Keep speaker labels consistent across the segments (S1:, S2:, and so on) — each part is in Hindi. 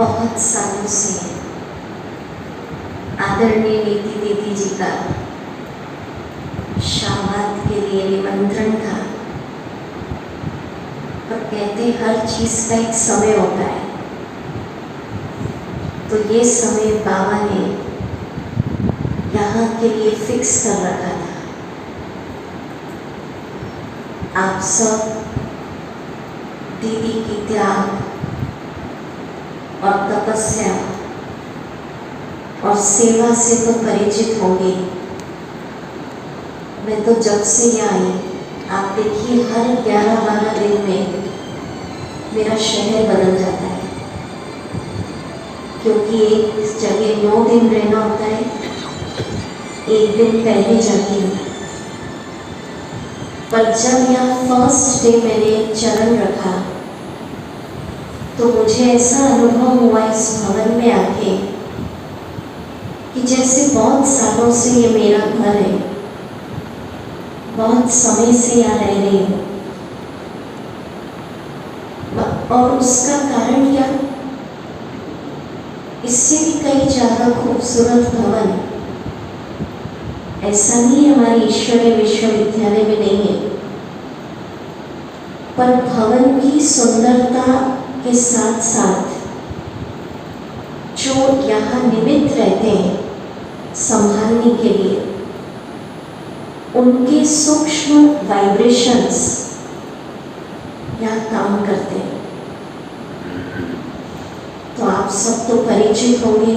S1: बहुत सालों से आदरणीय नीति दीदी जी का शाबाद के लिए निमंत्रण था, पर कहते हर चीज का एक समय होता है। तो ये समय बाबा ने यहाँ के लिए फिक्स कर रखा था। आप सब दीदी की त्याग और तपस्या और सेवा से तो परिचित होंगे। मैं तो जब से यहाँ आई, आप देखिए हर 11-12 दिन में मेरा शहर बदल जाता है, क्योंकि एक जगह 9 दिन रहना होता है, एक दिन पहले जाती हूँ। पर जब यहाँ फर्स्ट डे मैंने चरण रखा तो मुझे ऐसा अनुभव हुआ इस भवन में आके कि जैसे बहुत सालों से ये मेरा घर है, बहुत समय से यहाँ रह रही हूँ। और उसका कारण क्या? इससे भी कई ज़्यादा खूबसूरत भवन ऐसा नहीं हमारे ईश्वरीय विश्वविद्यालय में नहीं है, पर भवन की सुंदरता के साथ साथ जो यहाँ निमित्त रहते हैं संभालने के लिए, उनके सूक्ष्म वाइब्रेशंस यहाँ काम करते हैं। तो आप सब तो परिचित होंगे।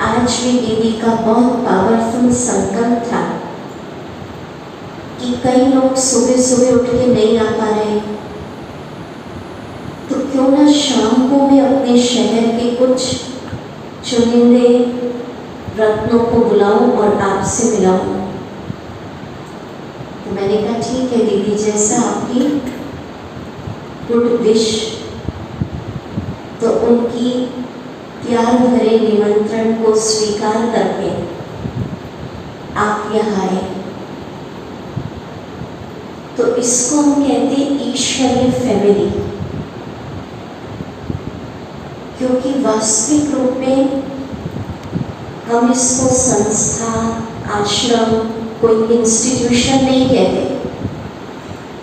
S1: आज भी दीदी का बहुत पावरफुल संकल्प था कि कई लोग सुबह सुबह उठ के नहीं आ पा रहे, तो क्यों ना शाम को मैं अपने शहर के कुछ चुनिंदे रत्नों को बुलाऊं और आपसे मिलाऊं। तो मैंने कहा ठीक है दीदी, जैसा आपकी गुड विश। तो उनकी प्यार भरे निमंत्रण को स्वीकार करके आप यहाँ आए। तो इसको हम कहते हैं ईश्वरीय फैमिली, क्योंकि वास्तविक रूप में हम इसको संस्था, आश्रम, कोई इंस्टीट्यूशन नहीं कहते।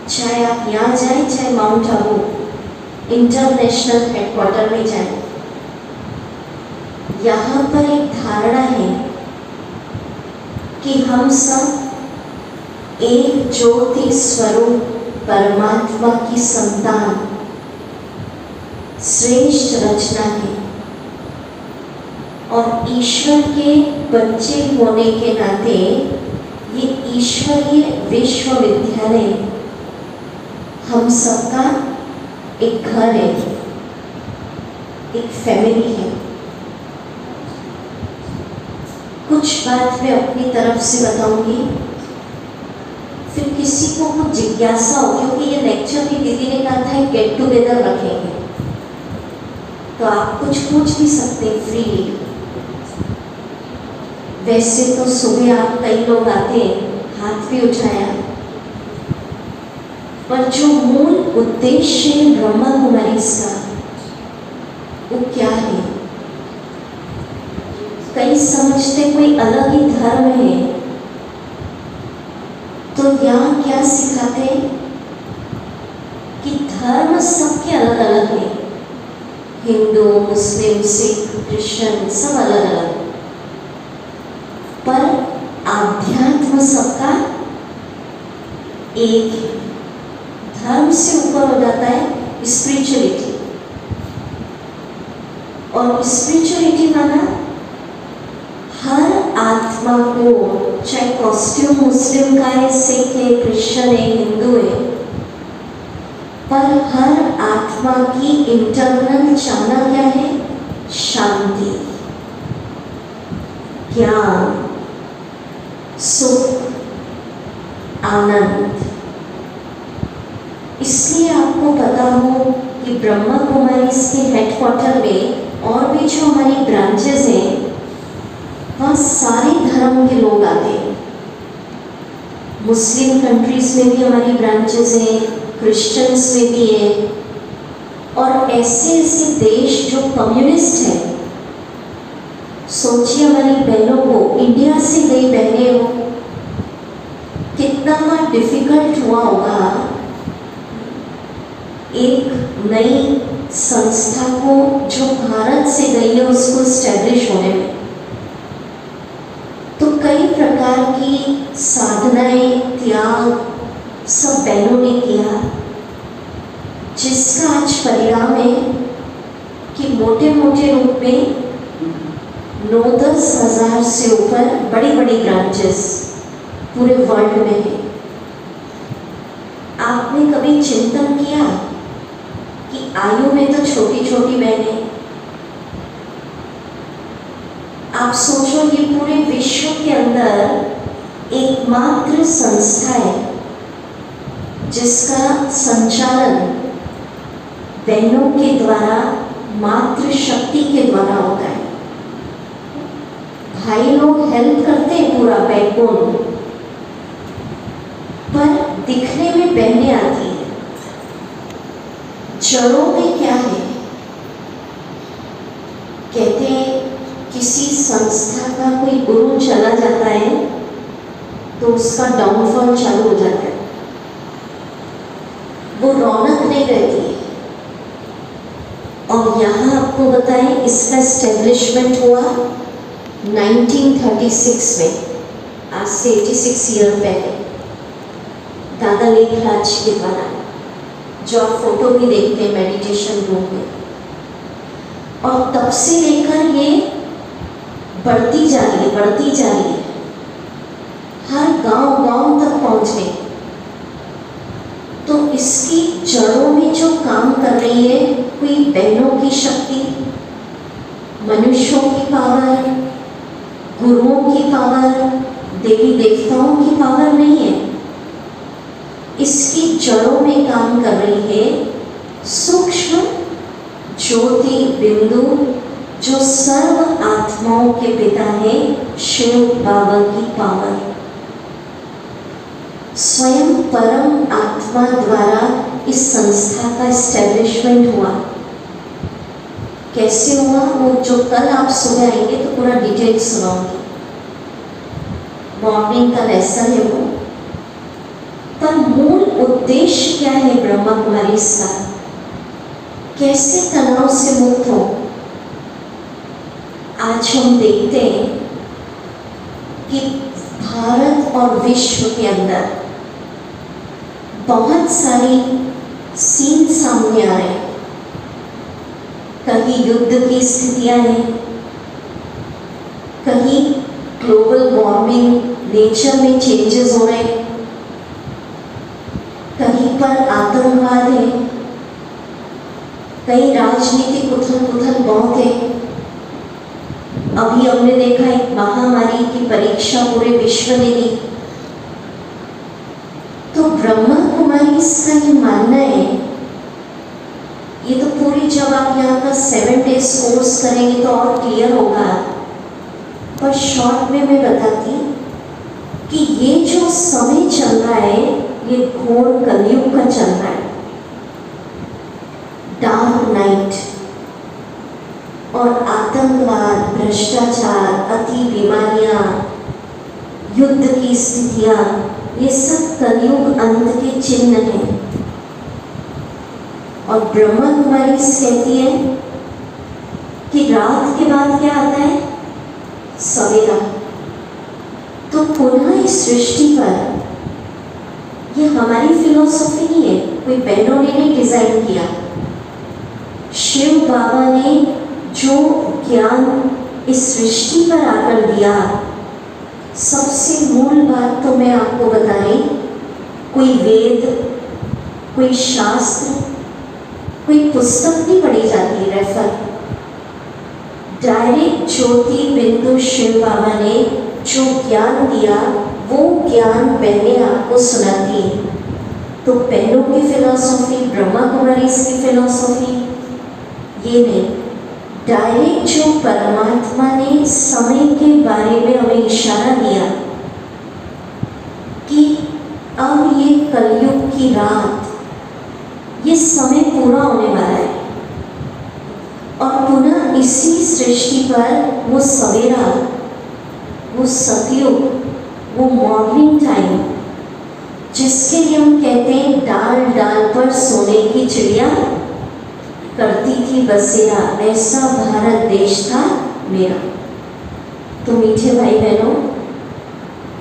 S1: चाहे आप यहाँ जाएं, चाहे माउंट आबू इंटरनेशनल हेडक्वार्टर में जाएं, यहाँ पर एक धारणा है कि हम सब एक ज्योति स्वरूप परमात्मा की संतान, श्रेष्ठ रचना है। और ईश्वर के बच्चे होने के नाते ये ईश्वरीय विश्वविद्यालय हम सबका एक घर है, एक फैमिली है। कुछ बात मैं अपनी तरफ से बताऊंगी, फिर किसी को कुछ जिज्ञासा हो, क्योंकि ये लेक्चर भी दीदी ने कहा था गेट टुगेदर रखेंगे, तो आप कुछ पूछ भी सकते हैं फ्रीली। वैसे तो सुबह आप कई लोग आते हैं, हाथ भी उठाया, पर जो मूल उद्देश्य है ब्रह्मा कुमारीज का, वो क्या है? कई समझते कोई अलग ही धर्म है, तो यहाँ क्या सिखाते हैं कि धर्म सबके अलग अलग है, हिंदू, मुस्लिम, सिख, क्रिश्चियन सब अलग अलग, पर आध्यात्म सबका एक है। धर्म से ऊपर हो जाता है स्पिरिचुअलिटी, और स्पिरिचुअलिटी माना हर आत्मा को, चाहे कॉस्ट्यूम मुस्लिम का है, सिख है, क्रिश्चियन है, हिंदू है, पर हर आत्मा की इंटरनल चाहना क्या है? शांति, ज्ञान, सुख, आनंद। इसलिए आपको पता हो कि ब्रह्मा कुमारीज के हेडक्वार्टर में और भी जो हमारी ब्रांचेस हैं, वहाँ सारे धर्म के लोग आते हैं। मुस्लिम कंट्रीज में भी हमारी ब्रांचेस हैं, क्रिश्चियंस में भी है, और ऐसे ऐसे देश जो कम्युनिस्ट हैं, सोचिए हमारी बहनों को, इंडिया से गई बहनें हो, कितना डिफिकल्ट हुआ होगा एक नई संस्था को जो भारत से गई है उसको स्टैब्लिश होने में। तो कई प्रकार की साधनाएं, त्याग सब बहनों ने किया, जिसका आज परिणाम है कि मोटे मोटे रूप में 9-10 हज़ार से ऊपर बड़ी बड़ी ब्रांचेस पूरे वर्ल्ड में है। आपने कभी चिंतन किया कि आयु में तो छोटी छोटी बहनें, आप सोचो ये पूरे विश्व के अंदर एकमात्र संस्था है जिसका संचालन बहनों के द्वारा, मातृ शक्ति के द्वारा होता है। भाई लोग हेल्प करते हैं पूरा बैकबोन, पर दिखने में बहनें आती हैं। जड़ों में क्या है? कहते हैं किसी संस्था का कोई गुरु चला जाता है तो उसका डाउनफॉल चालू हो जाता है, वो रौनक नहीं रहती है। और यहाँ आपको बताएं, इसका एस्टेब्लिशमेंट हुआ 1936 में, आज से 86 ईयर पहले, दादा लेखराज के द्वारा, जो आप फोटो भी देखते हैं मेडिटेशन रूम में। और तब से लेकर ये बढ़ती जा रही है, बढ़ती जा रही है, हर गांव तक पहुंच गई। तो इसकी जड़ों में जो काम कर रही है, कोई बहनों की शक्ति, मनुष्यों की पावर, गुरुओं की पावर, देवी देवताओं की पावर नहीं है। इसकी जड़ों में काम कर रही है सूक्ष्म ज्योति बिंदु, जो सर्व आत्माओं के पिता है, शिव बाबा की पावर। स्वयं परम आत्मा द्वारा इस संस्था का एस्टेब्लिशमेंट हुआ। कैसे हुआ वो जो कल आप सुबह आएंगे तो पूरा डिटेल सुनाऊंगी, मॉर्निंग का लेसन है वो। पर मूल उद्देश्य क्या है ब्रह्मा कुमारी का? कैसे तनाव से मुक्त हो? आज हम देखते हैं कि भारत और विश्व के अंदर बहुत सारी सीन सामने आ रहे हैं। कहीं युद्ध की स्थितियां हैं, कहीं ग्लोबल वार्मिंग, नेचर में चेंजेस हो रहे हैं, कहीं पर आतंकवाद है, कहीं राजनीतिक उथल पुथल बहुत है। अभी हमने देखा एक महामारी की परीक्षा पूरे विश्व ने दी। तो ब्रह्मा कुमारी का ये मानना है, ये तो पूरी, जब आप यहाँ का 7 डेज कोर्स करेंगे तो और क्लियर होगा, पर शॉर्ट में मैं बताती कि ये जो समय चल रहा है ये घोर कलयुग का चल रहा है, डार्क नाइट। और आतंकवाद, भ्रष्टाचार, अति बीमारियां, युद्ध की स्थितियां, ये सब कलयुग अंत के चिन्ह हैं। और ब्रह्मा कुमारी कहती है कि रात के बाद क्या आता है? सवेरा। तो पुनः इस सृष्टि पर, ये हमारी फिलॉसफी नहीं है, कोई बहनों ने नहीं डिजाइन किया। शिव बाबा ने जो ज्ञान इस सृष्टि पर आकर दिया, सबसे मूल बात तो मैं आपको बता रही, कोई वेद, कोई शास्त्र, कोई पुस्तक नहीं पढ़ी जाती रेफर। डायरेक्ट ज्योति बिंदु शिव बाबा ने जो ज्ञान दिया, वो ज्ञान बहनें आपको सुनाती है। तो बहनों की फिलॉसफी, ब्रह्मा कुमारी की फिलॉसफी ये नहीं, डायरेक्ट जो परमात्मा ने समय के बारे में हमें इशारा दिया कि अब ये कलयुग की रात, ये समय पूरा होने वाला है। इसी सृष्टि पर वो सवेरा, वो सतयुग, वो मॉर्निंग टाइम, जिसके लिए हम कहते हैं डाल डाल पर सोने की चिड़िया करती थी बसेरा, ऐसा भारत देश था मेरा। तो मीठे भाई बहनों,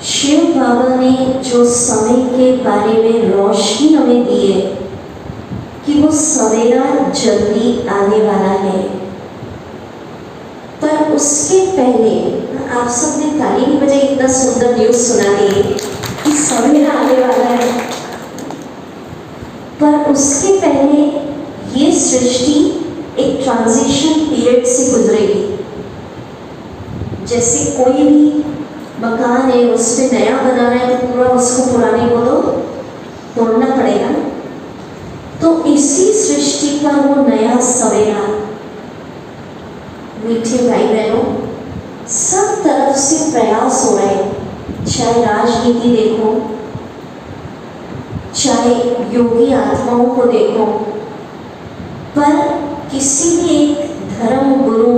S1: शिव बाबा ने जो समय के बारे में रोशनी हमें दी है कि वो सवेरा जल्दी आने वाला है, पर उसके पहले आप सबने ताली नहीं बजाई, इतना सुंदर न्यूज सुना दी कि सवेरा आने वाला है। पर उसके पहले ये सृष्टि एक ट्रांजिशन पीरियड से गुजरेगी। जैसे कोई भी मकान है, उस पर नया बनाना है तो पूरा उसको पुराने को तो तोड़ना पड़ेगा। तो इसी सृष्टि का वो नया सवेरा, मीठे भाई बहनों, सब तरफ से प्रयास हो रहे हैं। चाहे राजनीति देखो, चाहे योगी आत्माओं को देखो, पर किसी भी एक धर्म गुरु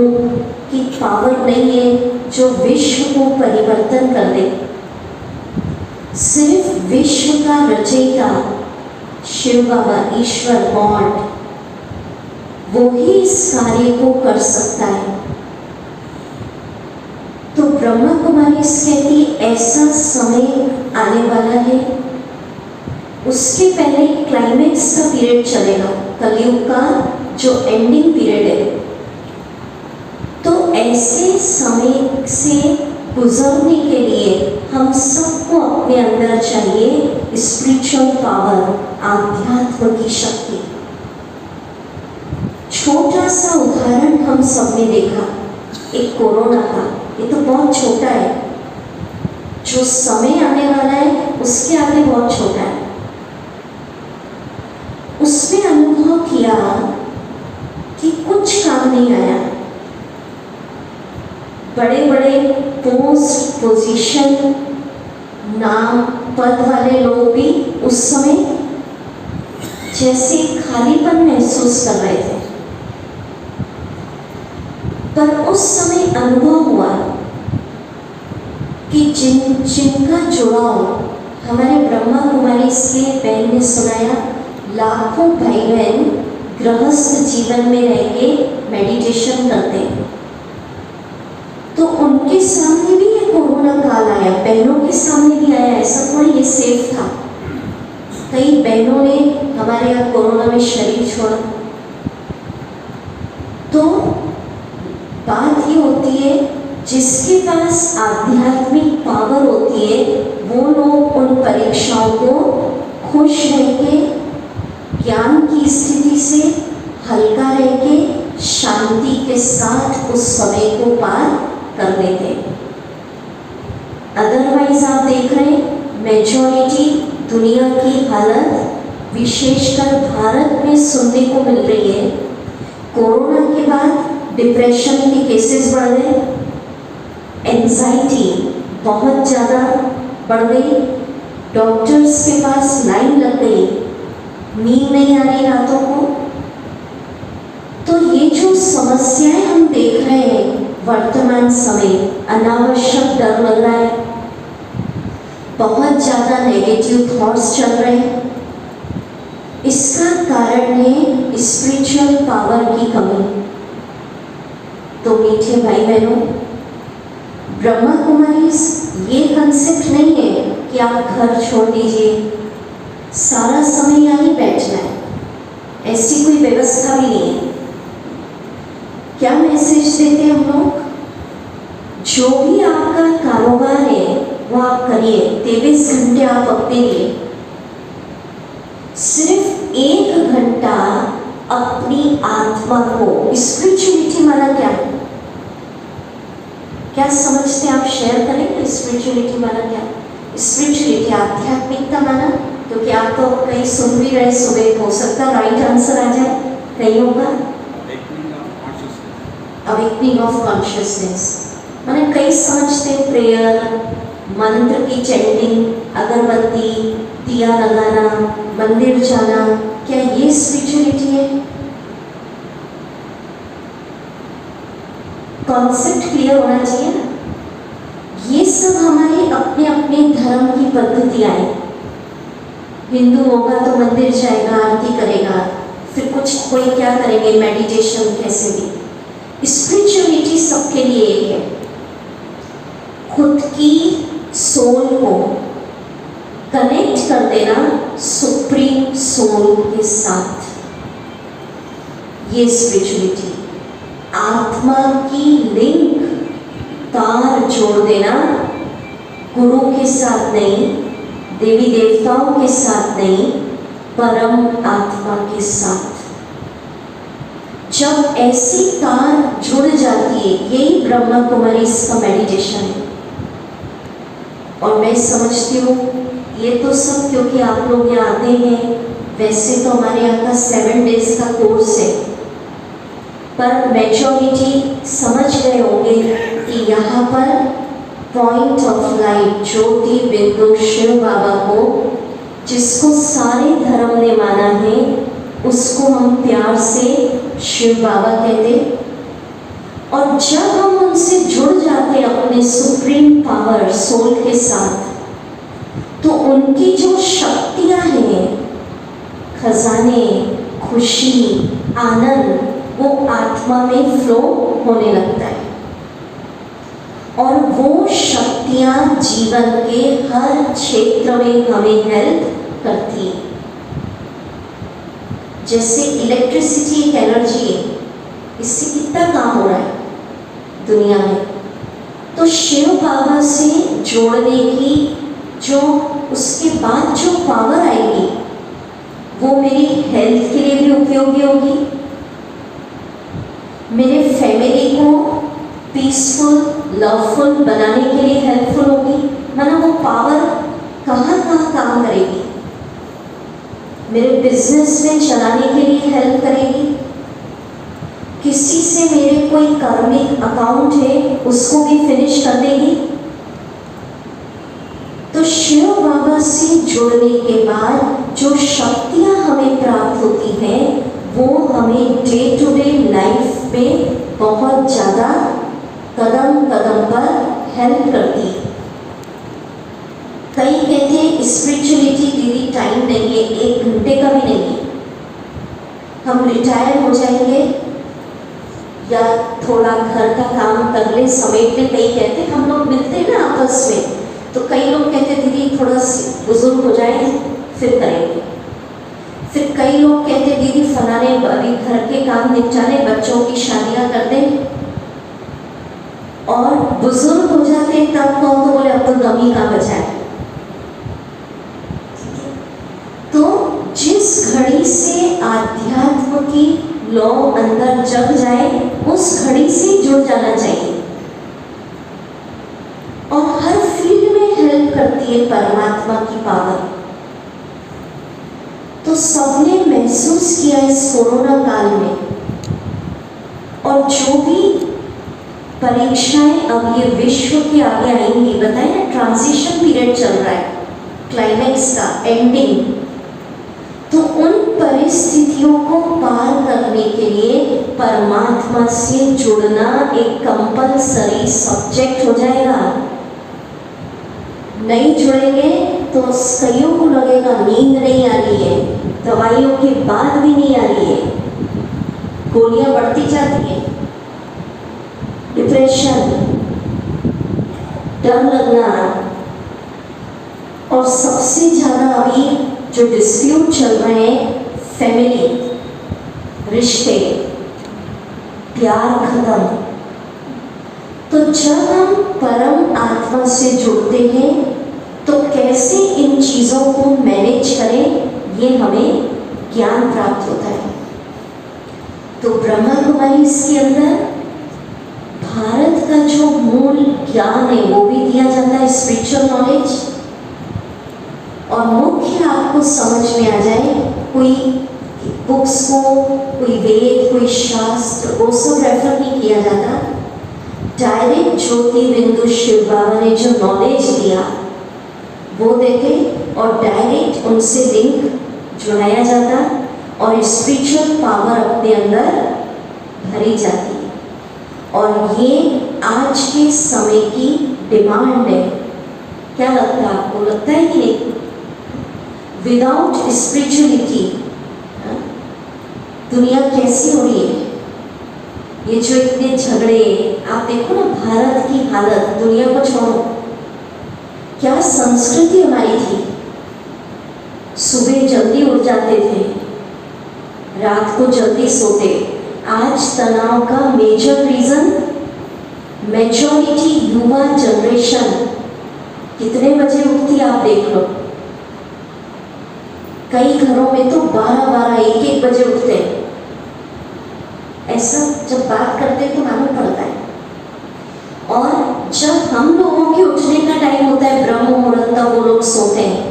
S1: की पावर नहीं है जो विश्व को परिवर्तन कर दे। सिर्फ विश्व का रचयिता शिव बाबा, ईश्वर, गॉड, वो ही इस कार्य को कर सकता है। तो ब्रह्मा कुमारी कहती ऐसा समय आने वाला है, उसके पहले क्लाइमेक्स का पीरियड चलेगा, कलयुग का जो एंडिंग पीरियड है। तो ऐसे समय से गुजरने के लिए हम सबको अपने अंदर चाहिए स्पिरिचुअल पावर, आध्यात्म की शक्ति। छोटा सा उदाहरण हम सबने देखा, एक कोरोना का, ये तो बहुत छोटा है, जो समय आने वाला है उसके आगे बहुत छोटा है। उसने अनुभव किया कि कुछ काम नहीं आया। बड़े बड़े पोस्ट, पोजीशन, नाम, पद वाले लोग भी उस समय जैसे खालीपन महसूस कर रहे थे। पर उस समय अनुभव हुआ कि जिनका जुड़ाव हमारे ब्रह्मा कुमारी से बहन ने सुनाया, लाखों भाई बहन गृहस्थ जीवन में रह के मेडिटेशन करते हैं। तो उनके सामने भी ये कोरोना काल आया, बहनों के सामने भी आया, ऐसा थोड़ी ये सेफ था। कई बहनों ने हमारे यहाँ कोरोना में शरीर छोड़ा। तो बात ये होती है, जिसके पास आध्यात्मिक पावर होती है वो लोग उन परीक्षाओं को खुश रह के, ज्ञान की स्थिति से हल्का रह के, शांति के साथ उस समय को पार कर लेते। अदरवाइज आप देख रहे हैं मेजॉरिटी दुनिया की हालत, विशेषकर भारत में सुनने को मिल रही है, कोरोना के बाद डिप्रेशन के केसेस बढ़ गए, एंजाइटी बहुत ज़्यादा बढ़ गई, डॉक्टर्स के पास लाइन लग गई, नींद नहीं आ रही रातों को। तो ये जो समस्याएं हम देख रहे हैं वर्तमान समय, अनावश्यक डर लग रहा है, बहुत ज़्यादा नेगेटिव थॉट्स चल रहे हैं, इसका कारण है स्पिरिचुअल पावर की कमी। तो मीठे भाई बहनों, ब्रह्मा कुमारी ये कंसेप्ट नहीं है कि आप घर छोड़ दीजिए, सारा समय यहीं बैठना है, ऐसी कोई व्यवस्था भी नहीं है। क्या मैसेज देते हैं हम लोग? जो भी आपका कारोबार है वो आप करिए, 23 घंटे आप अपने लिए, सिर्फ 1 घंटा अपनी आत्मा को, स्पिरिचुअलिटी माना क्या है, क्या समझते हैं आप? शेयर करेंगे स्पिरिचुअलिटी माना क्या? स्पिरिचुअलिटी आध्यात्मिकता माना, क्योंकि आप तो कहीं सुन भी रहे सुबह, हो सकता राइट आंसर आ जाए कहीं होगा, अवेकनिंग ऑफ कॉन्शियसनेस। माने कई समझते हैं प्रेयर, मंत्र की चैंटिंग, अगरबत्ती, दिया लगाना, मंदिर जाना, क्या ये स्पिरिचुअलिटी है? कॉन्सेप्ट क्लियर होना चाहिए ना। ये सब हमारी अपने अपने धर्म की पद्धतियाँ हैं। हिंदू होगा तो मंदिर जाएगा, आरती करेगा, फिर कुछ कोई क्या करेंगे, मेडिटेशन, कैसे भी। स्पिरिचुअलिटी सबके लिए एक है, खुद की सोल को कनेक्ट कर देना सुप्रीम सोल के साथ, ये स्पिरिचुअलिटी। आत्मा की लिंक, तार जोड़ देना गुरु के साथ नहीं, देवी देवताओं के साथ नहीं, परम आत्मा के साथ। जब ऐसी तार जुड़ जाती है, यही ब्रह्मा कुमारी का मेडिटेशन है। और मैं समझती हूँ ये तो सब क्योंकि आप लोग यहाँ आते हैं, वैसे तो हमारे यहाँ का 7 डेज का कोर्स है, पर मेजॉरिटी समझ गए होंगे कि यहाँ पर पॉइंट ऑफ लाइट ज्योति बिंदु शिव बाबा को, जिसको सारे धर्म ने माना है, उसको हम प्यार से शिव बाबा कहते। और जब हम उनसे जुड़ जाते हैं अपने सुप्रीम पावर सोल के साथ, तो उनकी जो शक्तियाँ हैं, खजाने, खुशी, आनंद, वो आत्मा में फ्लो होने लगता है। और वो शक्तियाँ जीवन के हर क्षेत्र में हमें हेल्प करती है। जैसे इलेक्ट्रिसिटी एक एनर्जी है, इससे कितना काम हो रहा है दुनिया में। तो शिव बाबा से जोड़ने की जो उसके बाद जो पावर आएगी, वो मेरी हेल्थ के लिए भी उपयोगी होगी, मेरे फैमिली को पीसफुल लवफुल बनाने के लिए हेल्पफुल होगी। माना वो पावर कहाँ कहाँ काम करेगी, मेरे बिजनेस में चलाने के लिए हेल्प करेगी, किसी से मेरे कोई कार्मिक अकाउंट है उसको भी फिनिश कर देगी। तो शिव बाबा से जुड़ने के बाद जो शक्तियाँ हमें प्राप्त होती हैं, वो हमें डे टू डे लाइफ में बहुत ज़्यादा कदम कदम पर हेल्प करती है। कई कहते हैं स्पिरिचुअलिटी दीदी टाइम नहीं है, 1 घंटे का भी नहीं है, हम रिटायर हो जाएंगे या थोड़ा घर का काम कर ले, समेट ले। कई कहते हम लोग मिलते हैं ना आपस में, तो कई लोग कहते दीदी थोड़ा बुजुर्ग हो जाए फिर करेंगे। फिर कई लोग कहते दीदी फलाने अभी घर के काम निपटाने, बच्चों की शादियां कर दें, और बुजुर्ग हो जाते तब तो बोले अब तो दम ही कहाँ बचा है। तो जिस घड़ी से आध्यात्म की लौ अंदर जग जाए, उस घड़ी से जुड़ जाना चाहिए। और हर फील्ड में हेल्प करती है परमात्मा की पावर। तो सबने महसूस किया इस कोरोना काल में, और जो भी परीक्षाएं अब ये विश्व के आगे आएंगी, बताए ना ट्रांजिशन पीरियड चल रहा है, क्लाइमेक्स का एंडिंग। तो उन परिस्थितियों को पार करने के लिए परमात्मा से जुड़ना एक कंपलसरी सब्जेक्ट हो जाएगा। नहीं जुड़ेंगे तो कईयों को लगेगा नींद नहीं आ रही है, दवाइयों के बाद भी नहीं आ रही है, गोलियां बढ़ती जाती है, डिप्रेशन, डर लगना, और सबसे ज़्यादा अभी जो डिस्प्यूट चल रहे हैं, फैमिली, रिश्ते, प्यार खत्म। तो जब हम परम आत्मा से जुड़ते हैं, तो कैसे इन चीज़ों को मैनेज करें, ये हमें ज्ञान प्राप्त होता है। तो ब्रह्मा कुमारी इसके अंदर भारत का जो मूल ज्ञान है वो भी दिया जाता है, स्पिरिचुअल नॉलेज। और मुख्य आपको समझ में आ जाए, कोई बुक्स को, कोई वेद, कोई शास्त्र, वो सब रेफर नहीं किया जाता। डायरेक्ट ज्योति बिंदु शिव बाबा ने जो नॉलेज दिया वो देते, और डायरेक्ट उनसे लिंक जुड़ाया जाता, और स्पिरिचुअल पावर अपने अंदर भरी जाती है। और ये आज के समय की डिमांड है। क्या लगता है आपको? लगता है कि नहीं? विदाउट स्पिरिचुअलिटी दुनिया कैसी हो रही है? ये जो इतने झगड़े, आप देखो ना भारत की हालत, दुनिया को छोड़ो, क्या संस्कृति हमारी थी। सुबह जल्दी उठ जाते थे, रात को जल्दी सोते। आज तनाव का मेजर रीजन मेजॉरिटी युवा जनरेशन कितने बजे उठती आप देख लो। कई घरों में तो 12-12, 1-1 बजे उठते हैं। ऐसा जब बात करते तो मालूम पड़ता है। और जब हम लोगों के उठने का टाइम होता है ब्रह्म मुहूर्त, तब वो लोग सोते हैं।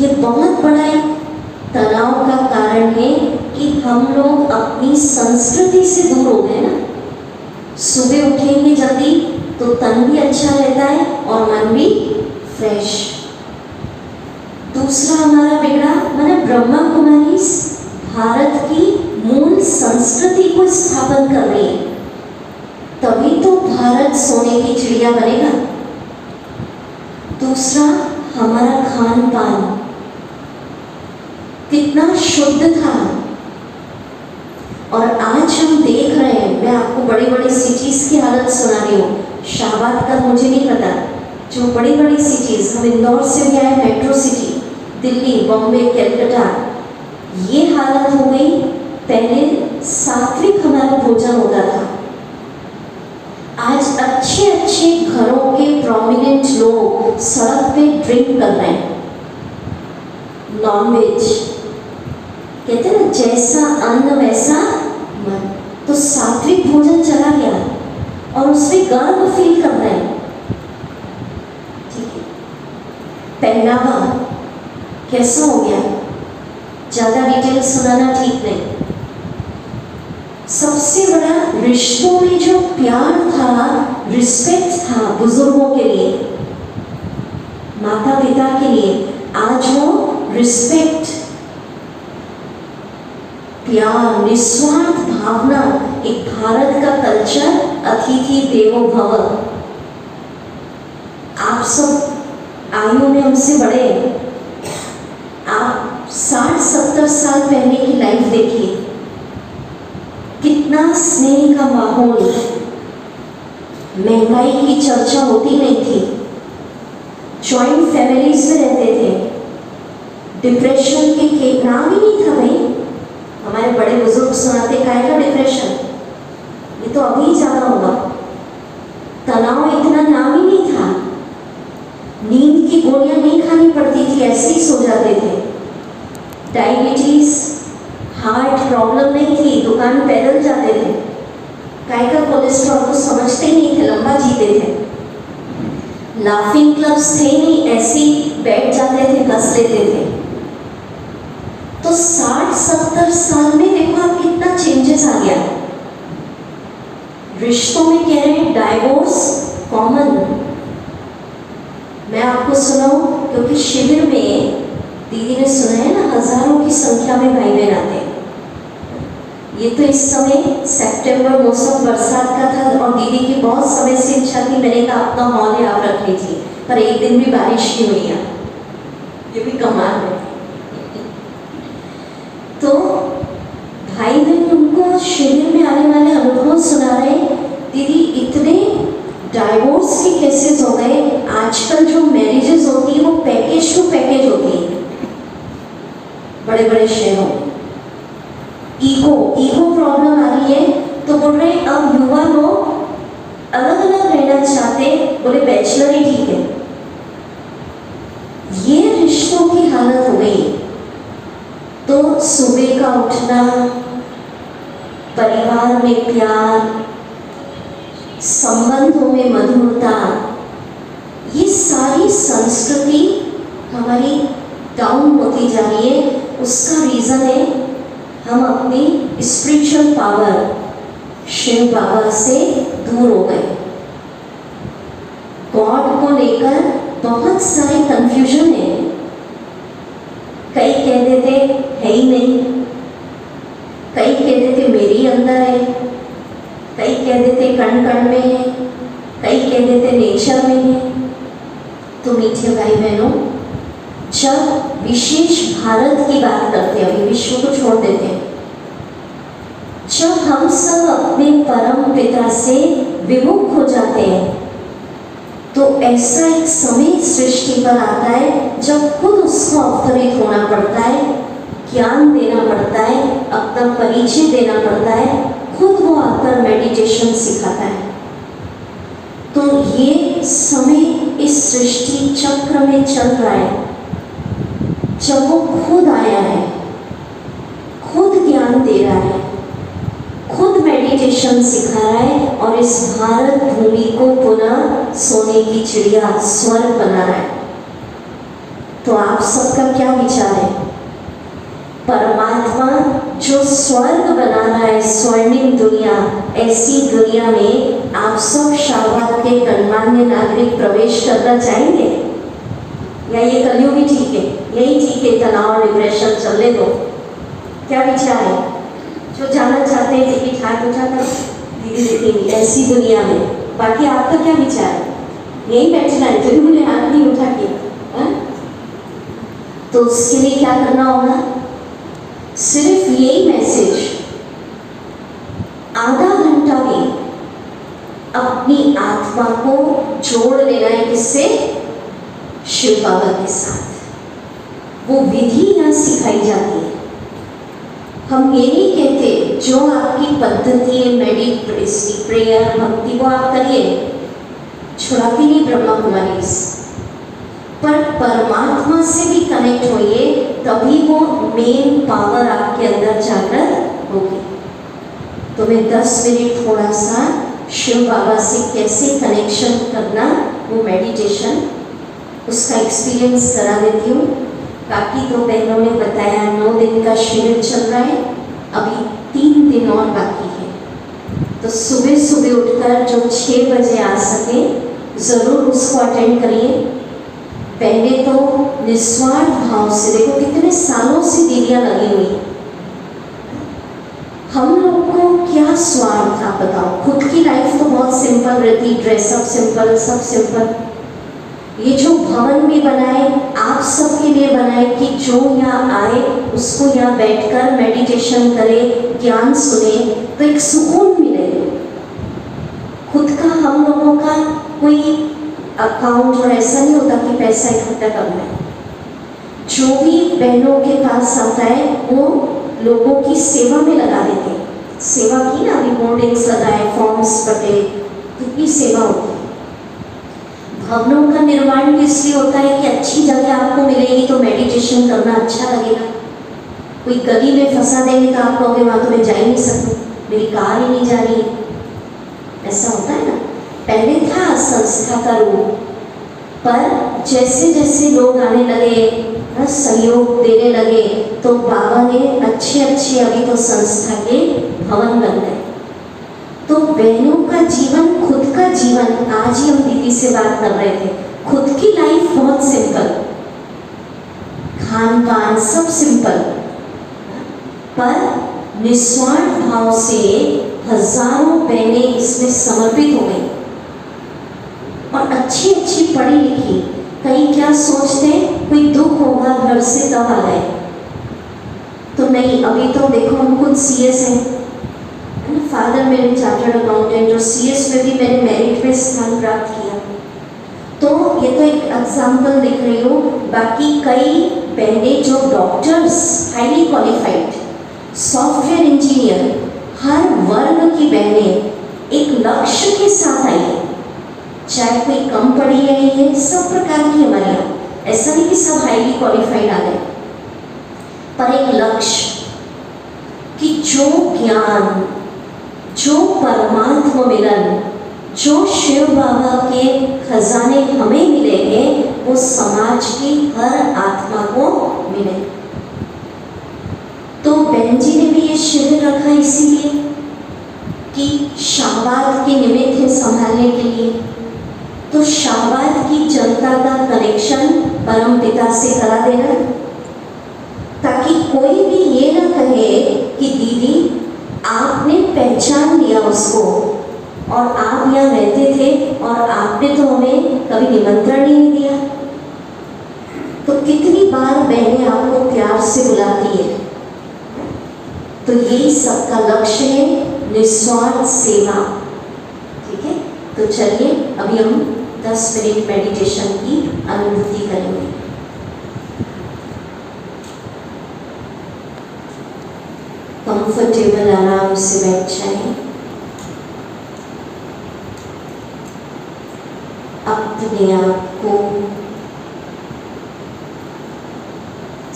S1: ये बहुत बड़ा एक तनाव का कारण है कि हम लोग अपनी संस्कृति से दूर हो गए ना। सुबह उठेंगे जल्दी तो तन भी अच्छा रहता है और मन भी फ्रेश। दूसरा हमारा बिगड़ा, मैंने ब्रह्मा कुमारी भारत की मूल संस्कृति को स्थापन कर रही है, तभी तो भारत सोने की चिड़िया बनेगा। दूसरा हमारा खान पान कितना शुद्ध था, और आज हम देख रहे हैं। मैं आपको बड़ी बड़ी सिटीज की हालत सुना रही हूँ, शाहबाद का मुझे नहीं पता, जो बड़ी बड़ी सिटीज, हम इंदौर से भी आए, मेट्रो सिटी, दिल्ली, बॉम्बे, कलकत्ता, ये हालत हो गई। पहले सात्विक हमारा भोजन होता था, आज अच्छे अच्छे घरों के प्रोमिनेंट लोग सड़क पे ड्रिंक कर रहे हैं, नॉनवेज। कहते हैं ना, जैसा अन्न वैसा मन। तो सात्विक भोजन चला गया और उसमें गर्व फील कर रहे हैं। ठीक है, पहनावा कैसा हो गया, ज्यादा डिटेल सुनाना ठीक नहीं। सबसे बड़ा रिश्तों में जो प्यार था, रिस्पेक्ट था बुजुर्गों के लिए, माता पिता के लिए, आज वो रिस्पेक्ट, प्यार, निस्वार्थ भावना, एक भारत का कल्चर, अतिथि देवो भव। आप सब आयु में हमसे बड़े, आप 60-70 साल पहले की लाइफ देखिए, कितना स्नेह का माहौल, महंगाई की चर्चा होती नहीं थी, जॉइंट फैमिलीज में रहते थे, डिप्रेशन के नाम ही नहीं था भाई। हमारे बड़े बुजुर्ग सुनाते, काय का डिप्रेशन, ये तो अभी ज्यादा होगा। तनाव इतना नाम ही नहीं था, नींद की गोलियां नहीं खानी पड़ती थी, ऐसे ही सो जाते थे। डायबिटीज, हार्ट प्रॉब्लम नहीं थी, दुकान पैदल जाते थे। काय का कोलेस्ट्रॉल को समझते ही नहीं थे, लंबा जीते थे। लाफिंग क्लब्स थे नहीं, ऐसे ही बैठ जाते थे, हंस लेते थे। तो 60-70 साल में देखो आप कितना चेंजेस आ गया। रिश्तों में कह रहे हैं डाइवोर्स कॉमन। मैं आपको सुनाऊं, क्योंकि शिविर में दीदी ने सुना है ना, हजारों की संख्या में भाई बहन आते हैं। ये तो इस समय सितंबर मौसम बरसात का था और दीदी की बहुत समय से इच्छा थी, मैंने कहा अपना हॉल है आप रख लीजिए, पर एक दिन भी बारिश की हुई है, ये भी कमाल है। तो भाई बहन उनको शिविर में आने वाले अनुभव सुना रहे, दीदी इतने डाइवोर्स के केसेस हो गए। आजकल जो मैरिजेस होती है वो पैकेज टू पैकेज होती है बड़े बड़े शहरों। ईगो प्रॉब्लम आ रही है, तो बोल रहे अब युवा लोग अलग अलग रहना चाहते, बोले बैचलर ही ठीक है। ये रिश्तों की हालत हो गई। तो सुबह का उठना, परिवार में प्यार, संबंधों में मधुरता, ये सारी संस्कृति हमारी डाउन होती जा रही है। उसका रीजन है हम अपनी स्पिरिचुअल पावर, शिव बाबा से दूर हो गए। गॉड को लेकर बहुत सारे कंफ्यूजन है। कई कह देते है ही नहीं, कई कहते थे मेरे अंदर है, कण कण में है, कई कह देते नेचर में है। तो मीठे भाई बहनों, जब विशेष भारत की बात करते हैं, अभी विश्व को छोड़ देते हैं, जब हम सब अपने परम पिता से विमुख हो जाते हैं, तो ऐसा एक समय सृष्टि पर आता है जब खुद उसको अवतरित होना पड़ता है, ज्ञान देना पड़ता है, अपना परिचय देना पड़ता है, खुद वो आकर मेडिटेशन सिखाता है। तो ये समय इस सृष्टि चक्र में चल रहा है जब वो खुद आया है, खुद ज्ञान दे रहा है, खुद मेडिटेशन सिखा रहा है और इस भारत भूमि को पुनः सोने की चिड़िया स्वर्ग बना रहा है। तो आप सबका क्या विचार है? परमात्मा जो स्वर्ग बना रहा है, स्वर्णिम दुनिया, ऐसी दुनिया में आप सब शाहबाद के गणमान्य नागरिक प्रवेश करना चाहेंगे? या ये कलयुग ही ठीक है, यही ठीक है, तनाव डिप्रेशन चलने दो? क्या विचार है? जो जाना चाहते हैं टिकट हाथ उठा कर दीदी देखेंगी ऐसी दुनिया में। बाकी आपका क्या विचार है? यही बैठना है, जरूर मुझे हाथ नहीं उठा के। तो उसके लिए क्या करना होगा? सिर्फ यही मैसेज आधा घंटा में अपनी आत्मा को जोड़ लेना है। किससे? शिव बाबा के साथ। वो विधि यहाँ सिखाई जाती है। हम ये नहीं कहते जो आपकी पद्धति है, मेडिटेशन, प्रेयर, भक्ति, वो आप करिए, छुड़ाती नहीं ब्रह्मा कुमारी, पर परमात्मा से भी कनेक्ट होइए, तभी वो मेन पावर आपके अंदर जागृत होगी। तो मैं 10 मिनट थोड़ा सा शिव बाबा से कैसे कनेक्शन करना, वो मेडिटेशन, उसका एक्सपीरियंस करा देती हूँ। बाकी तो बहनों ने बताया 9 दिन का शिविर चल रहा है, अभी 3 दिन और बाकी है। तो सुबह सुबह उठकर जो 6 बजे आ सके ज़रूर उसको अटेंड करिए। पहले तो निस्वार्थ भाव से, देखो कितने सालों से दीदियाँ लगी हुई, हम लोग को क्या स्वार्थ आप बताओ? खुद की लाइफ तो बहुत सिंपल रहती, ड्रेसअप सिंपल, सब सिंपल। ये जो भवन भी बनाए आप सबके लिए बनाए कि जो यहाँ आए उसको यहाँ बैठकर मेडिटेशन करे, ज्ञान सुने, तो एक सुकून मिले। खुद का हम लोगों का कोई अकाउंट और ऐसा नहीं होता कि पैसा इकट्ठा करना है। जो भी बहनों के पास आता है वो लोगों की सेवा में लगा देते हैं। सेवा की ना, अभी बोर्डिंग्स लगाए, फॉर्म्स बटे, कितनी सेवा होती है। भवनों का निर्माण भी इसलिए होता है कि अच्छी जगह आपको मिलेगी तो मेडिटेशन करना अच्छा लगेगा। कोई गली में फंसा देंगे तो आप कहोगे वहाँ तो मैं जा ही नहीं सकती, मेरी कार ही नहीं जा रही है, ऐसा होता है ना। पहले था संस्था का रूप, पर जैसे जैसे लोग आने लगे, सहयोग देने लगे, तो बाबा ने अच्छे अच्छे अभी तो संस्था के भवन बन गए। तो बहनों का जीवन, खुद का जीवन, आज ही हम दीदी से बात कर रहे थे, खुद की लाइफ बहुत सिंपल, खान पान सब सिंपल, पर निस्वार्थ भाव से हजारों बहनें इसमें समर्पित हो गई और अच्छी अच्छी पढ़ी लिखी। कई क्या सोचते हैं कोई दुख होगा घर से तब आ गए, तो नहीं, अभी तो देखो हम खुद CS हैं, फादर मेरे चार्टर्ड अकाउंटेंट, और CS में भी मैंने मेरिट में स्थान प्राप्त किया। तो ये तो एक एग्जाम्पल दिख रही हो। बाकी कई बहनें जो doctors, highly qualified, software engineer, हर वर्ग की बहनें एक लक्ष्य के साथ आई है। चाहे कोई कम पढ़ी है, सब प्रकार की हमारे यहाँ, ऐसा नहीं कि सब हाईली क्वालिफाइड आ गए, पर एक लक्ष्य कि जो ज्ञान, जो परमात्मा मिलन, जो शिव बाबा के खजाने हमें मिले हैं, वो समाज की हर आत्मा को मिले। तो बहन जी ने भी ये शिविर रखा इसीलिए कि शाहबाद के निमित्त है संभालने के लिए। तो शाहबाद की जनता का कनेक्शन परम पिता से करा देना, ताकि कोई भी ये ना कहे कि दीदी आपने पहचान लिया उसको और आप यहाँ रहते थे और आपने तो हमें कभी निमंत्रण ही नहीं दिया। तो कितनी बार बहनें आपको प्यार से बुलाती है। तो यही सबका लक्ष्य है, निस्वार्थ सेवा। ठीक है, तो चलिए अभी हम 10 मिनट मेडिटेशन की अनुभूति करेंगे। कंफर्टेबल आराम से बैठ जाएं। अपने आप को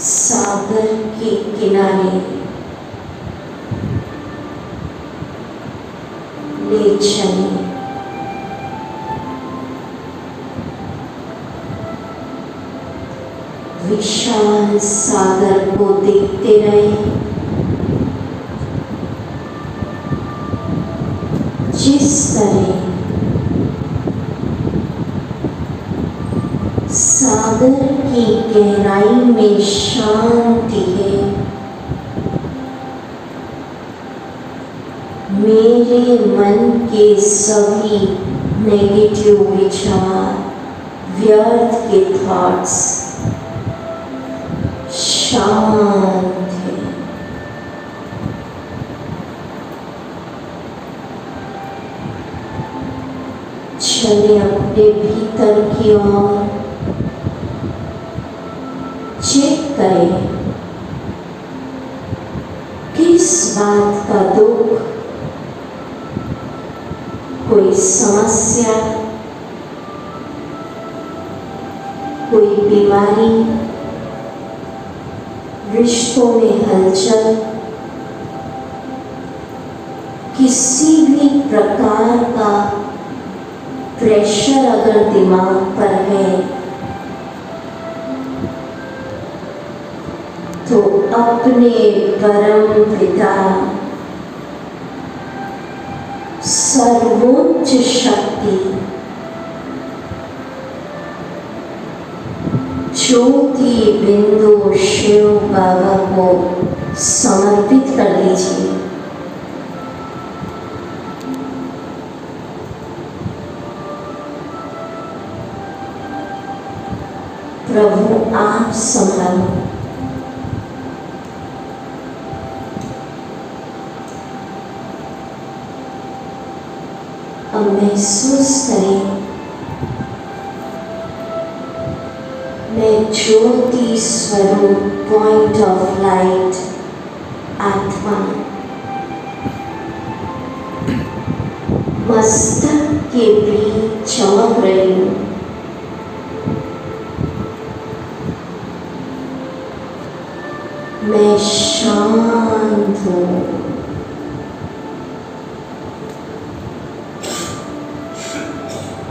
S1: सागर के किनारे ले चलें। विशाल सागर को देखते रहें। जिस तरह सागर की गहराई में शांति है, मेरे मन के सभी नेगेटिव विचार, व्यर्थ के थॉट्स शांत है। चले अपने भीतर की ओर चेक करें किस बात का दुख, कोई समस्या, कोई बीमारी, रिश्तों में हलचल, किसी भी प्रकार का प्रेशर अगर दिमाग पर है तो अपने परम पिता सर्वोच्च शक्ति ज्योति बिंदु शिव बाबा को समर्पित कर दीजिए। प्रभु आप संभालो। अब महसूस करें मैं ज्योति स्वरूप पॉइंट ऑफ लाइट आत्मा मस्तक के बीच चमक रही हूँ। मैं शांत हूँ।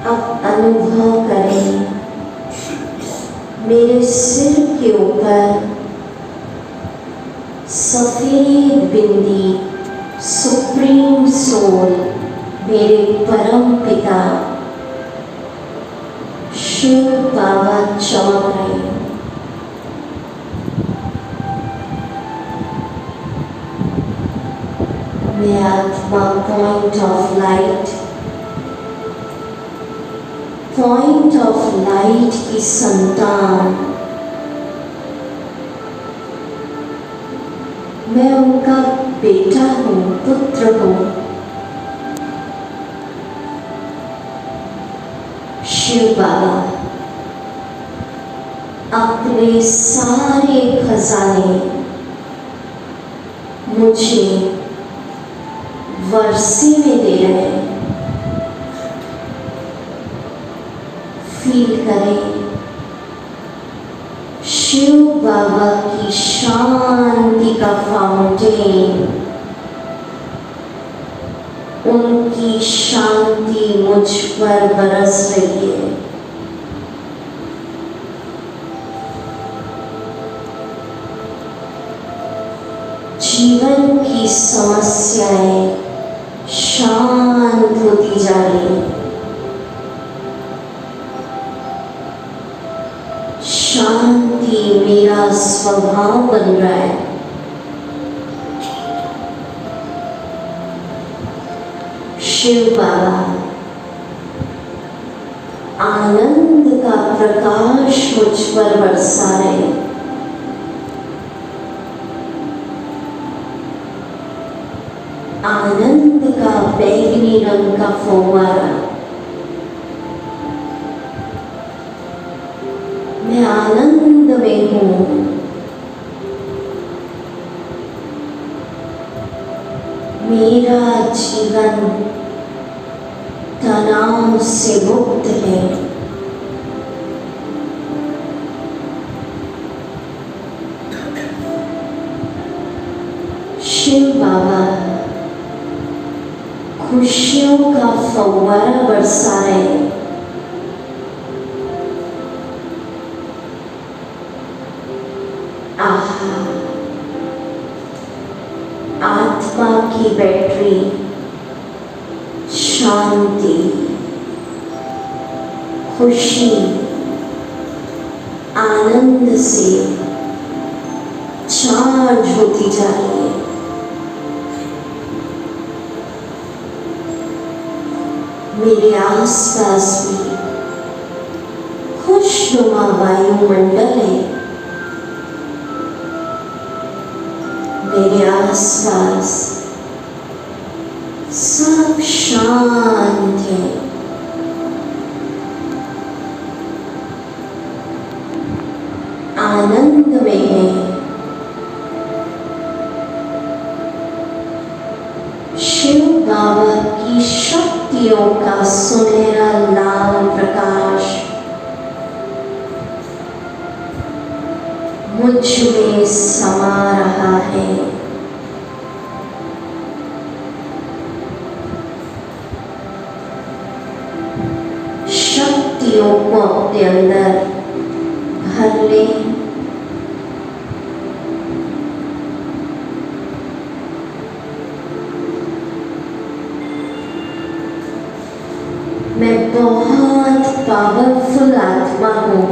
S1: अब अनुभव करें मेरे सिर के ऊपर सफेद बिंदी सुप्रीम सोल मेरे परम पिता शिव बाबा चमक रहे हैं। मैं आत्मा point of light, point of light की संतान, मैं उनका बेटा हूँ, पुत्र हूँ। शिव बाबा अपने सारे खजाने मुझे वर्षे में दे रहे हैं। फील करें शिव बाबा की शांति का फाउंटेन, उनकी शांति मुझ पर बरस रही है। जीवन की समस्याएं शांत होती जा रही हैं। शांति मेरा स्वभाव बन रहा है। शिव बाबा आनंद का प्रकाश मुझ पर बरसा रहे। आनंद का बैंगनी रंग का फव्वारा, मैं आनंद में हूं। मेरा जीवन तनाव से मुक्त है। शिव बाबा खुशियों का फव्वारा बरसा रहे। आहा, आत्मा की बैटरी शांति, खुशी, आनंद से चार्ज होती जा रही है। मेरे आसपास भी खुशनुमा वायुमंडल है। मेरे आसपास सब शांत है। आनंद में है। शिव बाबा की शक्तियों का सुनहरा लाल प्रकाश मुझ में समा रहा है। शक्तियों को अपने अंदर भर ले। मैं बहुत पावरफुल आत्मा हूं।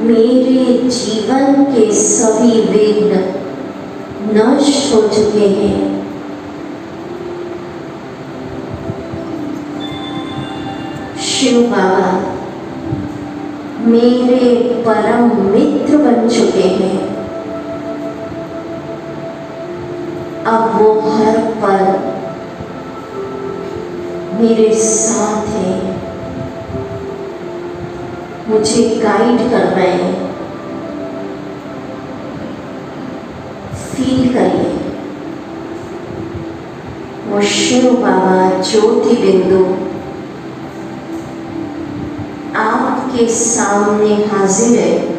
S1: मेरे जीवन के सभी विघ्न नष्ट हो चुके हैं। शिव बाबा मेरे परम मित्र बन चुके हैं। अब वो हर पल मेरे साथ है, मुझे गाइड कर रहे हैं। फील करिए वो शिव बाबा ज्योति बिंदु आपके सामने हाजिर है।